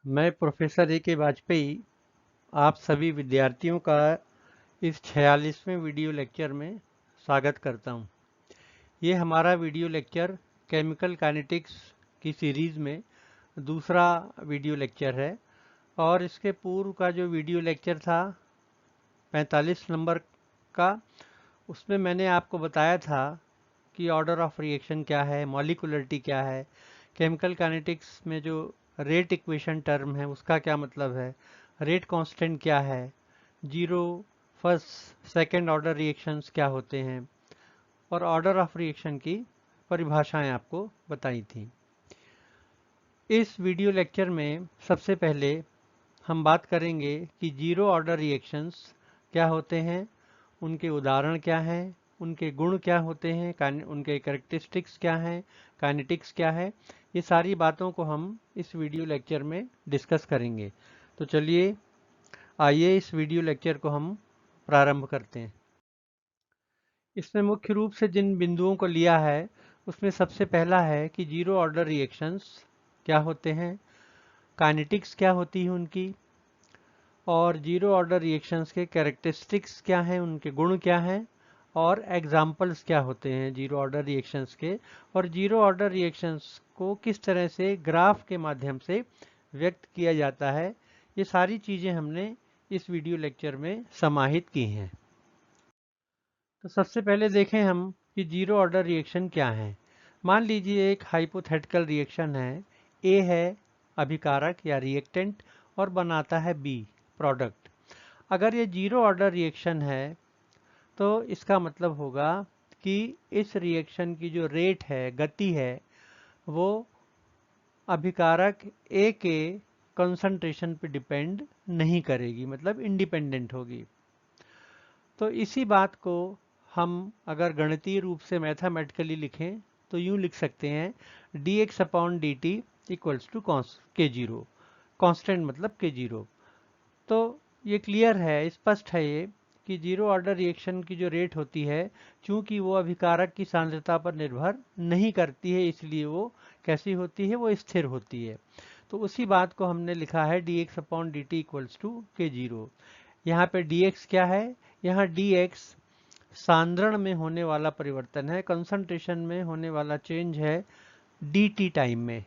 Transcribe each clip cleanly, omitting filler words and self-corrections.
मैं professor A के वाजपेयी आप सभी विद्यार्थियों का इस 46वें वीडियो लेक्चर में स्वागत करता हूं। ये हमारा वीडियो लेक्चर केमिकल काइनेटिक्स की सीरीज़ में दूसरा वीडियो लेक्चर है और इसके पूर्व का जो वीडियो लेक्चर था 45 नंबर का, उसमें मैंने आपको बताया था कि ऑर्डर ऑफ रिएक्शन क्या है, मॉलिक्यूलरिटी क्या है, केमिकल काइनेटिक्स में जो रेट इक्वेशन टर्म है उसका क्या मतलब है, रेट कांस्टेंट क्या है, zero first second order reactions क्या होते हैं और ऑर्डर ऑफ रिएक्शन की परिभाषाएं आपको बताई थी। इस वीडियो लेक्चर में सबसे पहले हम बात करेंगे कि जीरो ऑर्डर रिएक्शंस क्या होते हैं, उनके उदाहरण क्या हैं, उनके गुण क्या होते हैं, उनके कैरेक्टरिस्टिक्स क्या हैं, काइनेटिक्स क्या है। ये सारी बातों को हम इस वीडियो लेक्चर में डिस्कस करेंगे। तो चलिए आइए इस वीडियो लेक्चर को हम प्रारंभ करते हैं। इसमें मुख्य रूप से जिन बिंदुओं को लिया है उसमें सबसे पहला है कि जीरो ऑर्डर रिएक्शंस क्या होते हैं, काइनेटिक्स क्या होती है उनकी, और जीरो ऑर्डर रिएक्शंस के कैरेक्टरिस्टिक्स क्या हैं, उनके गुण क्या हैं, और एग्जाम्पल्स क्या होते हैं जीरो ऑर्डर रिएक्शंस के, और जीरो ऑर्डर रिएक्शंस को किस तरह से ग्राफ के माध्यम से व्यक्त किया जाता है। ये सारी चीज़ें हमने इस वीडियो लेक्चर में समाहित की हैं। तो सबसे पहले देखें हम कि जीरो ऑर्डर रिएक्शन क्या है। मान लीजिए एक हाइपोथेटिकल रिएक्शन है, ए है अभिकारक या रिएक्टेंट और बनाता है बी प्रोडक्ट। अगर ये जीरो ऑर्डर रिएक्शन है तो इसका मतलब होगा कि इस रिएक्शन की जो रेट है, गति है, वो अभिकारक ए के कंसंट्रेशन पे डिपेंड नहीं करेगी, मतलब इंडिपेंडेंट होगी। तो इसी बात को हम अगर गणितीय रूप से मैथमेटिकली लिखें तो यूं लिख सकते हैं dx upon D T equals to K zero, constant मतलब के जीरो। तो ये क्लियर है, स्पष्ट है ये कि जीरो ऑर्डर रिएक्शन की जो रेट होती है, चूंकि वो अभिकारक की सांद्रता पर निर्भर नहीं करती है, इसलिए वो कैसी होती है, वो स्थिर होती है। तो उसी बात को हमने लिखा है dx upon D T equals to K zero. यहाँ पे dx क्या है, यहाँ dx सांद्रण में होने वाला परिवर्तन है, कंसंट्रेशन में होने वाला चेंज है dt टाइम में।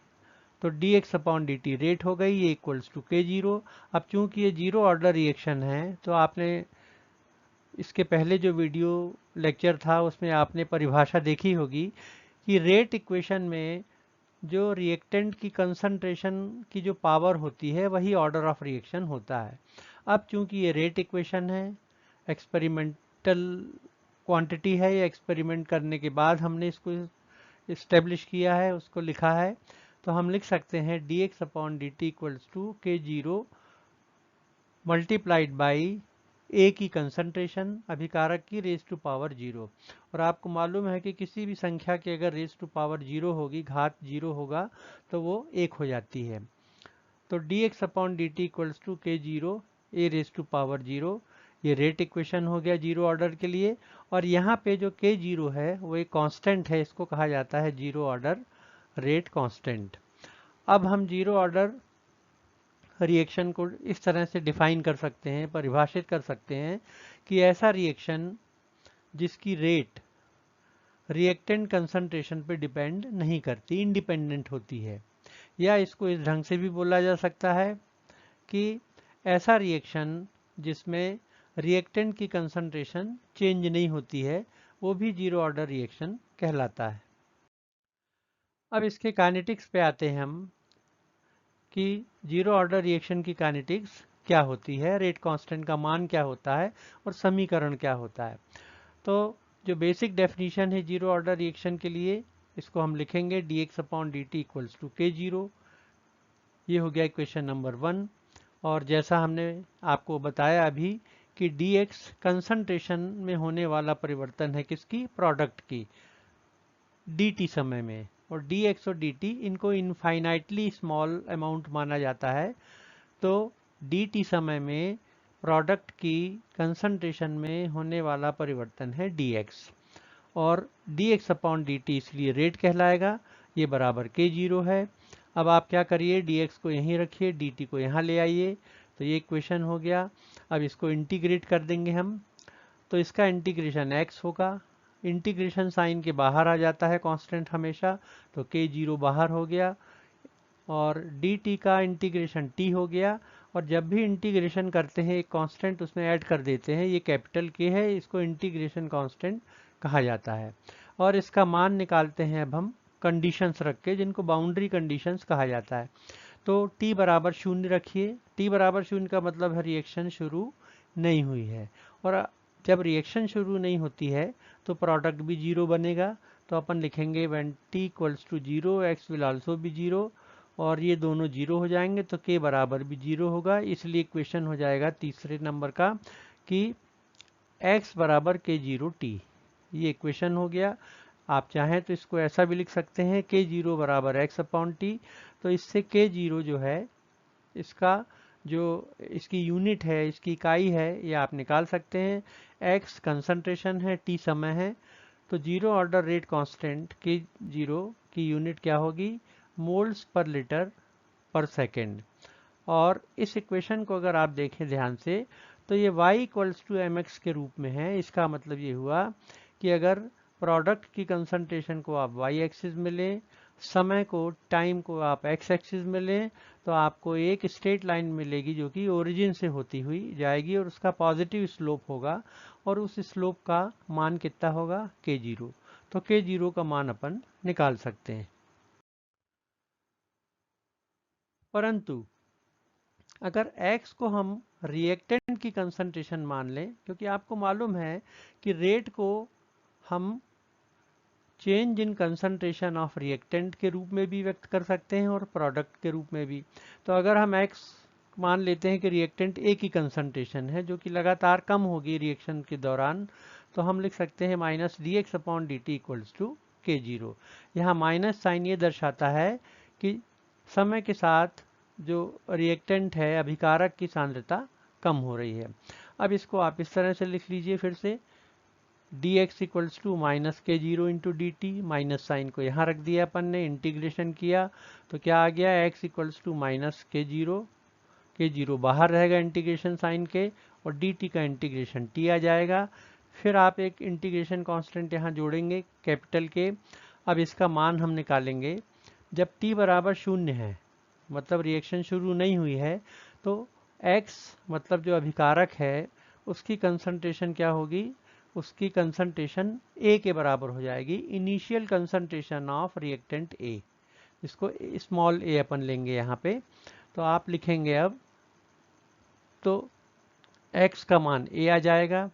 तो dx upon D T rate हो गई, ये इक्वल्स टू के जीरो। अब चूंकि ये जीरो ऑर्डर रिएक्शन है तो आपने इसके पहले जो वीडियो लेक्चर था उसमें आपने परिभाषा देखी होगी कि रेट इक्वेशन में जो रिएक्टेंट की कंसंट्रेशन की जो पावर होती है वही ऑर्डर ऑफ रिएक्शन होता है। अब चूंकि ये रेट इक्वेशन है, एक्सपेरिमेंटल क्वांटिटी है, या एक्सपेरिमेंट करने के बाद हमने इसको इस्टेब्लिश किया है, उसको लिखा है, तो हम लिख सकते हैं dx upon D T equals to K zero multiplied by A की कंसंट्रेशन अभिकारक की रेज टू पावर जीरो। और आपको मालूम है कि किसी भी संख्या की अगर रेज टू पावर जीरो होगी, घात जीरो होगा, तो वो एक हो जाती है। तो dx upon D T equals to K zero A raise to power zero, ये रेट इक्वेशन हो गया जीरो ऑर्डर के लिए। और यहाँ पे जो के जीरो है वो एक कांस्टेंट है, इसको कहा जाता है जीरो ऑर्डर रेट कांस्टेंट। अब हम जीरो ऑर्डर रिएक्शन को इस तरह से डिफाइन कर सकते हैं, परिभाषित कर सकते हैं कि ऐसा रिएक्शन जिसकी रेट रिएक्टेंट कंसंट्रेशन पे डिपेंड नहीं करती, इंडिपेंडेंट होती है। या इसको इस ढंग से भी बोला जा सकता है कि ऐसा रिएक्शन जिसमें रिएक्टेंट की कंसंट्रेशन चेंज नहीं होती है, वो भी जीरो ऑर्डर रिएक्शन कहलाता है। अब इसके काइनेटिक्स पे आते हैं हम कि जीरो ऑर्डर रिएक्शन की काइनेटिक्स क्या होती है, रेट कांस्टेंट का मान क्या होता है और समीकरण क्या होता है। तो जो बेसिक डेफिनेशन है जीरो ऑर्डर रिएक्शन के लिए, इसको हम लिखेंगे dx upon D T equals to K zero. ये हो गया इक्वेशन नंबर 1। और जैसा हमने आपको बताया अभी कि dx कंसंट्रेशन में होने वाला परिवर्तन है, किसकी, प्रोडक्ट की, dt समय में। और dx और dt इनको इनफाइनाइटली स्मॉल अमाउंट माना जाता है। तो dt समय में प्रोडक्ट की कंसंट्रेशन में होने वाला परिवर्तन है dx, और dx अपॉन dt इसलिए रेट कहलाएगा, ये बराबर के जीरो है। अब आप क्या करिए, dx को यहीं रखिए, dt को यहाँ ले आइए, तो ये इक्वेशन हो गया। अब इसको इंटीग्रेट कर देंगे हम, तो इसका इंटीग्रेशन x होगा। इंटीग्रेशन साइन के बाहर आ जाता है कांस्टेंट हमेशा, तो k0 बाहर हो गया, और dt का इंटीग्रेशन t हो गया। और जब भी इंटीग्रेशन करते हैं एक कांस्टेंट उसमें ऐड कर देते हैं, ये कैपिटल K है, इसको इंटीग्रेशन कांस्टेंट कहा जाता है। और इसका मान निकालते हैं अब हम कंडीशंस रख के, जिनको बाउंड्री कंडीशंस कहा जाता है। तो t बराबर 0 रखिए। t बराबर 0 का मतलब है रिएक्शन शुरू नहीं हुई है, और जब रिएक्शन शुरू नहीं होती है तो प्रोडक्ट भी 0 बनेगा। तो अपन लिखेंगे when t equals to 0 x will also be 0, और ये दोनों 0 हो जाएंगे तो k बराबर भी 0 होगा। इसलिए इक्वेशन हो जाएगा तीसरे नंबर का कि x बराबर k0t, ये इक्वेशन हो गया। आप चाहें तो इसको ऐसा भी लिख सकते हैं k0 बराबर x अपॉन t। तो इससे k0 जो है, इसका जो इसकी यूनिट है, इसकी इकाई है, ये आप निकाल सकते हैं। x कंसंट्रेशन है, t समय है, तो zero order rate constant k0 की यूनिट क्या होगी, मोल्स पर लीटर पर सेकेंड। और इस इक्वेशन को अगर आप देखें ध्यान से, तो ये y इक्वल्स टू mx के रूप में है। इसका मतलब ये हुआ कि अगर प्रोडक्ट की कंसंट्रेशन को आप y एक्सिस में लें, समय को, टाइम को आप x एक्सिस में लें, तो आपको एक स्ट्रेट लाइन मिलेगी जो कि ओरिजिन से होती हुई जाएगी, और उसका पॉजिटिव स्लोप होगा, और उस स्लोप का मान कितना होगा, k0। तो k0 का मान अपन निकाल सकते हैं। परंतु अगर x को हम रिएक्टेंट की कंसंट्रेशन मान लें, क्योंकि आपको मालूम है कि रेट को हम change in concentration of reactant के रूप में भी व्यक्त कर सकते हैं और प्रोडक्ट के रूप में भी। तो अगर हम x मान लेते हैं कि रिएक्टेंट A की कंसंट्रेशन है जो कि लगातार कम होगी रिएक्शन के दौरान, तो हम लिख सकते हैं minus dx upon dt equals to k0। यहाँ माइनस साइन ये दर्शाता है कि समय के साथ जो रिएक्टेंट है, अभिकारक की सांद्रता कम हो रही है। अब इसको आप इस तरह से लिख लीजिए फिर से, dx equals to minus k0 into D T, minus sign को यहाँ रख दिया अपन ने, इंटीग्रेशन किया तो क्या आ गया, x equals to minus k0 बाहर रहेगा इंटीग्रेशन साइन के, और dt का इंटीग्रेशन t आ जाएगा। फिर आप एक इंटीग्रेशन कांस्टेंट यहाँ जोड़ेंगे कैपिटल के। अब इसका मान हम निकालेंगे जब t बराबर 0 है, मतलब रिएक्शन शुरू नहीं हुई है, तो x मतलब जो अभिकारक है उसकी कंसंट्रेशन क्या होगी, उसकी कंसंट्रेशन A के बराबर हो जाएगी, initial concentration of reactant A। इसको स्मॉल a अपन लेंगे यहाँ पे। तो आप लिखेंगे अब, तो x का मान a आ जाएगा,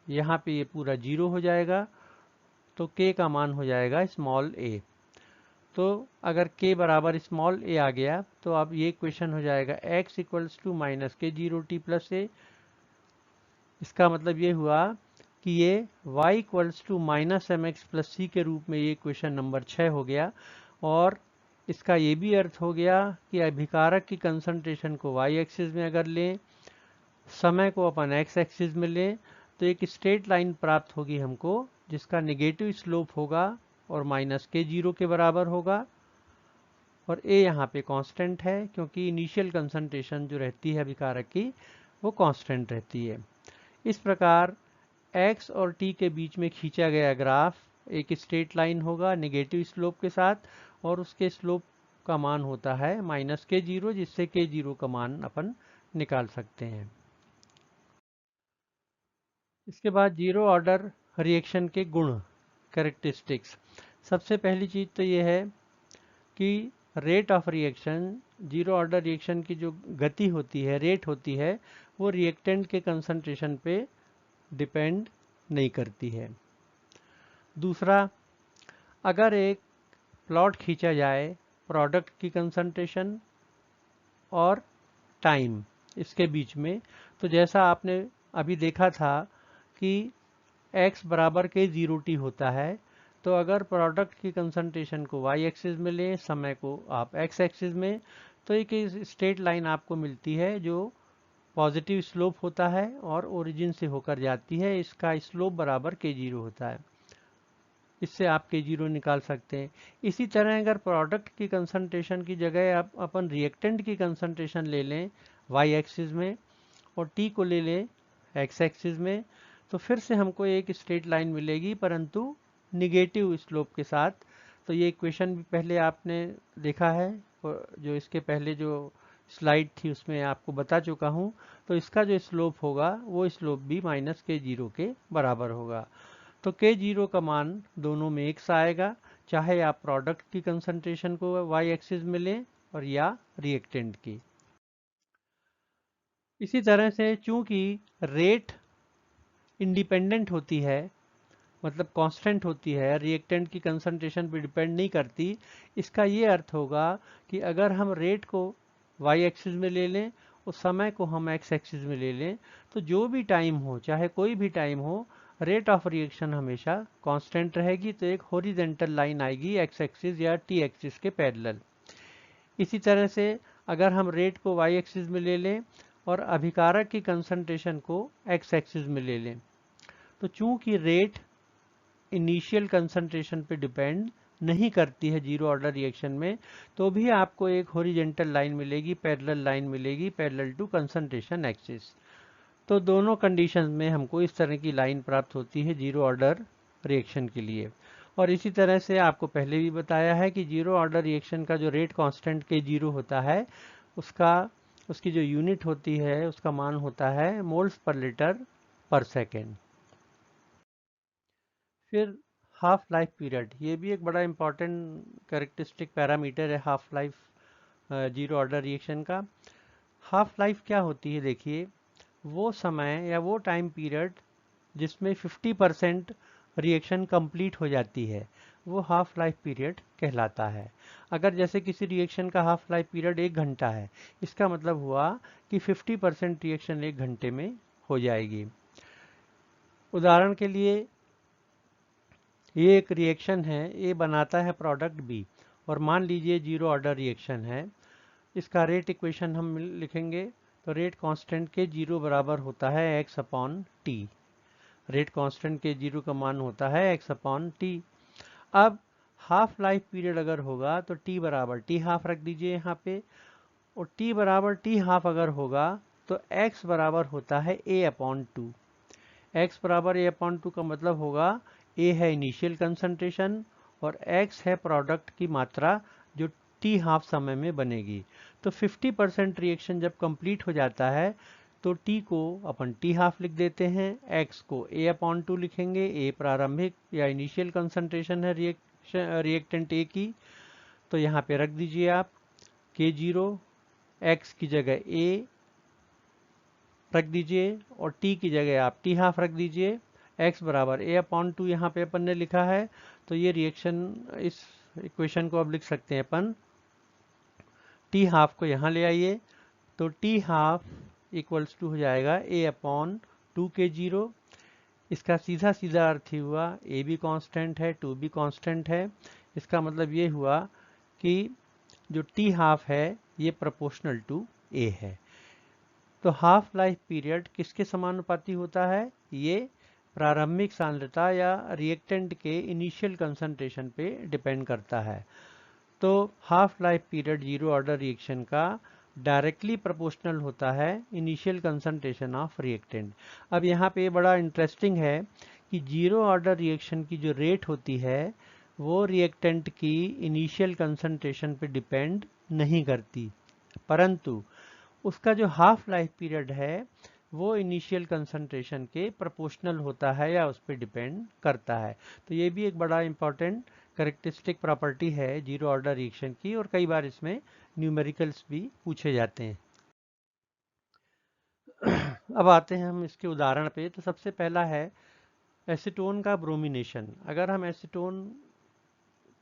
यहाँ पे ये पूरा 0 हो जाएगा, तो k का मान हो जाएगा स्मॉल a। तो अगर k बराबर स्मॉल a आ गया तो अब ये इक्वेशन हो जाएगा x equals to minus k0t plus a। इसका मतलब ये हुआ कि ये y equals to minus M X plus C के रूप में ये इक्वेशन नंबर 6 हो गया। और इसका ये भी अर्थ हो गया कि अभिकारक की कंसंट्रेशन को y एक्सिस में अगर लें, समय को अपन x एक्सिस में लें, तो एक स्ट्रेट लाइन प्राप्त होगी हमको जिसका नेगेटिव स्लोप होगा और माइनस k0 के बराबर होगा। और a यहाँ पे कांस्टेंट है क्योंकि इनिशियल कंसंट्रेशन जो रहती है अभिकारक की वो कांस्टेंट रहती है। इस प्रकार x और t के बीच में खींचा गया ग्राफ एक स्ट्रेट लाइन होगा नेगेटिव स्लोप के साथ, और उसके स्लोप का मान होता है माइनस k0, जिससे k0 का मान अपन निकाल सकते हैं। इसके बाद जीरो ऑर्डर रिएक्शन के गुण, कैरेक्टरिस्टिक्स। सबसे पहली चीज़ तो ये है कि rate of reaction, zero order reaction की जो गति होती है, रेट होती है, वो रिएक्टेंट के कंसंट्रेशन पे डिपेंड नहीं करती है। दूसरा, अगर एक प्लॉट खींचा जाए प्रोडक्ट की कंसंट्रेशन और टाइम इसके बीच में, तो जैसा आपने अभी देखा था कि x बराबर के 0t होता है, तो अगर प्रोडक्ट की कंसंट्रेशन को y एक्सिस में लें, समय को आप x एक्सिस में, तो एक स्ट्रेट लाइन आपको मिलती है जो पॉजिटिव स्लोप होता है और ओरिजिन से होकर जाती है। इसका स्लोप बराबर k0 होता है। इससे आप K0 निकाल सकते हैं। इसी तरह अगर प्रोडक्ट की कंसंट्रेशन की जगह आप अपन रिएक्टेंट की कंसंट्रेशन ले लें y एक्सिस में और t को ले लें x एक्सिस में, तो फिर से हमको एक स्ट्रेट लाइन मिलेगी परंतु निगेटिव स्लोप के साथ। तो ये इक्वेशन भी पहले आपने देखा है, जो इसके पहले जो स्लाइड थी उसमें आपको बता चुका हूँ। तो इसका जो स्लोप होगा वो स्लोप भी -K0 के बराबर होगा। तो K0 का मान दोनों में एक सा आएगा, चाहे आप प्रोडक्ट की कंसंट्रेशन को y एक्सिस में लें और या रिएक्टेंट की। इसी तरह से चूंकि रेट इंडिपेंडेंट होती है, मतलब कांस्टेंट होती है, रिएक्टेंट की कंसंट्रेशन पे डिपेंड नहीं करती, इसका ये अर्थ होगा कि अगर हम रेट को y एक्सिस में ले लें और समय को हम x एक्सिस में ले लें, तो जो भी टाइम हो, चाहे कोई भी टाइम हो, रेट ऑफ रिएक्शन हमेशा कांस्टेंट रहेगी। तो एक हॉरिजॉन्टल लाइन आएगी x एक्सिस या t एक्सिस के पैरेलल। इसी तरह से अगर हम रेट को y एक्सिस में ले लें और अभिकारक की कंसंट्रेशन को x एक्सिस में ले लें, तो चूंकि रेट इनिशियल कंसंट्रेशन पे डिपेंड नहीं करती है जीरो ऑर्डर रिएक्शन में, तो भी आपको एक हॉरिजॉन्टल लाइन मिलेगी, पैरेलल लाइन मिलेगी, पैरेलल टू कंसंट्रेशन एक्सिस। तो दोनों कंडीशन में हमको इस तरह की लाइन प्राप्त होती है जीरो ऑर्डर रिएक्शन के लिए। और इसी तरह से आपको पहले भी बताया है कि जीरो ऑर्डर रिएक्शन का जो रेट कांस्टेंट K0 होता है, उसकी जो यूनिट होती है उसका मान होता है मोल्स पर लीटर पर सेकेंड। फिर हाफ लाइफ पीरियड, ये भी एक बड़ा इंपॉर्टेंट कैरेक्टरिस्टिक पैरामीटर है half life zero order reaction का। हाफ लाइफ क्या होती है, देखिए, वो समय या वो टाइम पीरियड जिसमें 50% रिएक्शन कंप्लीट हो जाती है, वो हाफ लाइफ पीरियड कहलाता है। अगर जैसे किसी रिएक्शन का हाफ लाइफ पीरियड 1 घंटा है, इसका मतलब हुआ कि 50% रिएक्शन 1 घंटे में हो जाएगी। उदाहरण के लिए ये एक रिएक्शन है, ये बनाता है प्रोडक्ट बी, और मान लीजिए जीरो ऑर्डर रिएक्शन है। इसका रेट इक्वेशन हम लिखेंगे, तो रेट कांस्टेंट K0 बराबर होता है x upon T. Rate constant K0 का मान होता है x अपॉन टी। अब हाफ लाइफ पीरियड अगर होगा तो t बराबर टी हाफ रख दीजिए यहाँ पे, और t बराबर टी हाफ अगर होगा तो x बराबर होता है a अपॉन टू। x बराबर a अपॉन टू का मतलब होगा a है इनिशियल कंसंट्रेशन और x है प्रोडक्ट की मात्रा जो t हाफ समय में बनेगी। तो 50% रिएक्शन जब कंप्लीट हो जाता है तो t को अपन t हाफ लिख देते हैं, x को a अपॉन टू लिखेंगे। a प्रारंभिक या इनिशियल कंसंट्रेशन है रिएक्टेंट a की, तो यहाँ पे रख दीजिए आप K0, x की जगह a रख दीजिए और t की जगह आप t हाफ रख दीजिए। x बराबर a अपॉन टू यहाँ पे अपन ने लिखा है, तो ये रिएक्शन, इस इक्वेशन को अब लिख सकते हैं अपन, t हाफ को यहाँ ले आइए, तो t हाफ इक्वल्स टू हो जाएगा a अपॉन 2K0। इसका सीधा सीधा अर्थ ही हुआ a भी कांस्टेंट है, 2 भी कांस्टेंट है। इसका मतलब ये हुआ कि जो t हाफ है ये प्रोपोर्शनल टू a है। तो हाफ लाइफ पीरियड किसके समानुपाती होता है, ये प्रारंभिक सांद्रता या रिएक्टेंट के इनिशियल कंसंट्रेशन पे डिपेंड करता है। तो half life period zero order reaction का डायरेक्टली प्रोपोर्शनल होता है इनिशियल कंसंट्रेशन ऑफ रिएक्टेंट। अब यहाँ पे बड़ा इंटरेस्टिंग है कि जीरो ऑर्डर रिएक्शन की जो रेट होती है वो रिएक्टेंट की इनिशियल कंसंट्रेशन पे डिपेंड नहीं करती, परंतु उसका जो हाफ लाइफ पीरियड है वो इनिशियल कंसंट्रेशन के प्रोपोर्शनल होता है या उस पर डिपेंड करता है। तो ये भी एक बड़ा इंपॉर्टेंट कैरेक्टरिस्टिक प्रॉपर्टी है जीरो ऑर्डर रिएक्शन की, और कई बार इसमें न्यूमेरिकल्स भी पूछे जाते हैं। अब आते हैं हम इसके उदाहरण पे। तो सबसे पहला है एसीटोन का ब्रोमिनेशन। अगर हम एसीटोन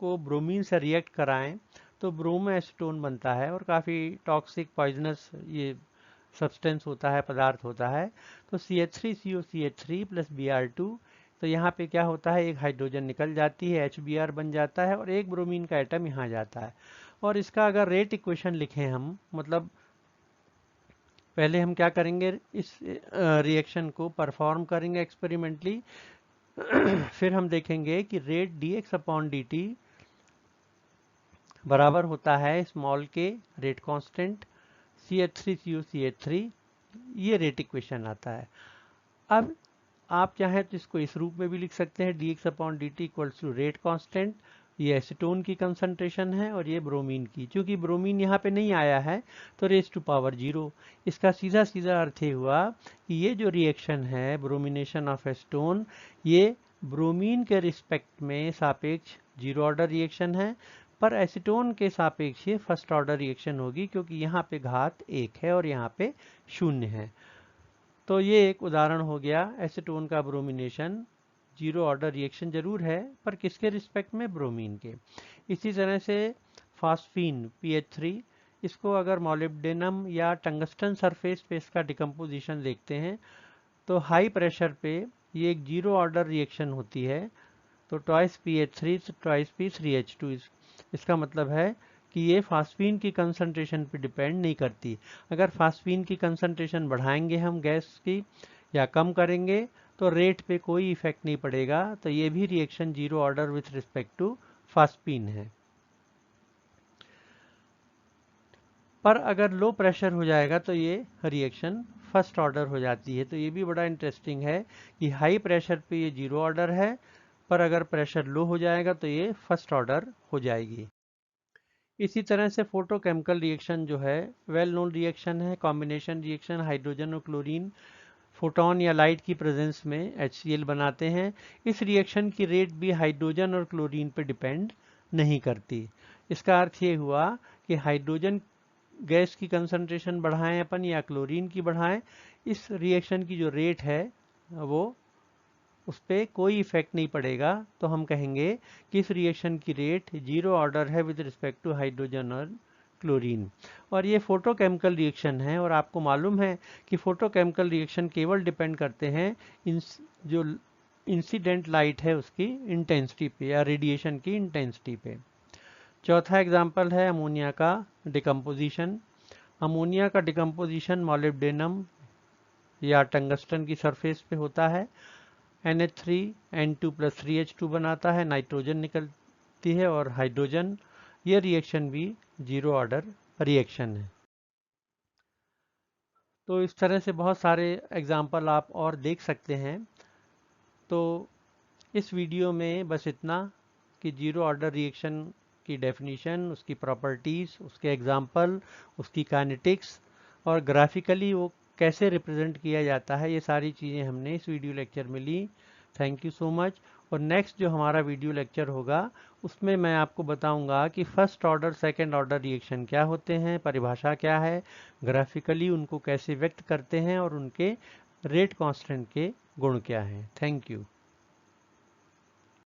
को ब्रोमीन से रिएक्ट कराएं तो ब्रोमो एसीटोन बनता है और काफ़ी टॉक्सिक पॉइजनस ये सब्सटेंस होता है, पदार्थ होता है। तो CH3COCH3 प्लस Br2, तो यहाँ पे क्या होता है, एक हाइड्रोजन निकल जाती है, HBr बन जाता है और एक ब्रोमीन का एटम यहाँ जाता है। और इसका अगर रेट इक्वेशन लिखें हम, मतलब पहले हम क्या करेंगे, इस रिएक्शन को परफॉर्म करेंगे एक्सपेरिमेंटली। फिर हम देखेंगे कि रेट dx अपॉन dt बराबर होता है स्मॉल के रेट कांस्टेंट CH3CuCH3, ये रेट इक्वेशन आता है। अब आप चाहें तो इसको इस रूप में भी लिख सकते हैं, dx upon dt equals to rate constant, ये एसीटोन की कंसंट्रेशन है और ये ब्रोमीन की। चूंकि ब्रोमीन यहाँ पे नहीं आया है तो रेज टू पावर 0। इसका सीधा सीधा अर्थ ये हुआ कि ये जो रिएक्शन है ब्रोमिनेशन ऑफ एसीटोन, ये ब्रोमीन के रिस्पेक्ट में सापेक्ष 0 ऑर्डर रिएक्शन है, पर एसीटोन के सापेक्ष ये फर्स्ट ऑर्डर रिएक्शन होगी, क्योंकि यहाँ पे घात 1 है और यहाँ पे 0 है। तो ये एक उदाहरण हो गया एसीटोन का ब्रोमिनेशन। 0 ऑर्डर रिएक्शन जरूर है, पर किसके रिस्पेक्ट में? ब्रोमीन के। इसी तरह से फास्फीन PH3, इसको अगर मॉलिब्डेनम या टंगस्टन सरफेस पे इसका डिकम्पोजिशन देखते हैं तो हाई प्रेशर पे ये एक 0 ऑर्डर रिएक्शन होती है, तो ट्वाइस PH3 ट्वाइस P3H2। इसका मतलब है कि ये फास्फीन की कंसंट्रेशन पे डिपेंड नहीं करती। अगर फास्फीन की कंसंट्रेशन बढ़ाएंगे हम गैस की या कम करेंगे तो रेट पे कोई इफेक्ट नहीं पड़ेगा, तो ये भी reaction 0 order with respect to phosphine है। पर अगर लो प्रेशर हो जाएगा तो ये रिएक्शन फर्स्ट ऑर्डर हो जाती है। तो ये भी बड़ा इंटरेस्टिंग है कि हाई प्रेशर पे ये 0 ऑर्डर है, पर अगर प्रेशर लो हो जाएगा तो ये फर्स्ट ऑर्डर हो जाएगी। इसी तरह से फोटोकेमिकल रिएक्शन जो है वेल नोन रिएक्शन है, कॉम्बिनेशन रिएक्शन, हाइड्रोजन और क्लोरीन फोटोन या लाइट की प्रेजेंस में HCl बनाते हैं। इस रिएक्शन की रेट भी हाइड्रोजन और क्लोरीन पर डिपेंड नहीं करती। इसका अर्थ ये हुआ कि हाइड्रोजन गैस की कंसंट्रेशन बढ़ाएं अपन या क्लोरीन की बढ़ाएं, इस रिएक्शन की जो रेट है वो उस पर कोई इफेक्ट नहीं पड़ेगा। तो हम कहेंगे कि इस रिएक्शन की रेट 0 ऑर्डर है विद रिस्पेक्ट टू हाइड्रोजन और क्लोरीन। और ये फोटोकेमिकल रिएक्शन है, और आपको मालूम है कि फोटोकेमिकल रिएक्शन केवल डिपेंड करते हैं जो इंसिडेंट लाइट है उसकी इंटेंसिटी पे या रेडिएशन की इंटेंसिटी पे। चौथा एग्जाम्पल है अमोनिया का डिकम्पोजिशन। अमोनिया का डिकम्पोजिशन मॉलिब्डेनम या टंगस्टन की सरफेस पे होता है। NH3N2 प्लस 3H2 बनाता है, नाइट्रोजन निकलती है और हाइड्रोजन। ये रिएक्शन भी 0 ऑर्डर रिएक्शन है। तो इस तरह से बहुत सारे एग्जाम्पल आप और देख सकते हैं। तो इस वीडियो में बस इतना कि 0 ऑर्डर रिएक्शन की डेफिनेशन, उसकी प्रॉपर्टीज़, उसके एग्जाम्पल, उसकी काइनेटिक्स और ग्राफिकली वो कैसे रिप्रेजेंट किया जाता है, ये सारी चीज़ें हमने इस वीडियो लेक्चर में ली। Thank you so much. और नेक्स्ट जो हमारा वीडियो लेक्चर होगा उसमें मैं आपको बताऊंगा कि first order second order reaction क्या होते हैं, परिभाषा क्या है, ग्राफिकली उनको कैसे व्यक्त करते हैं और उनके रेट कांस्टेंट के गुण क्या हैं। Thank you.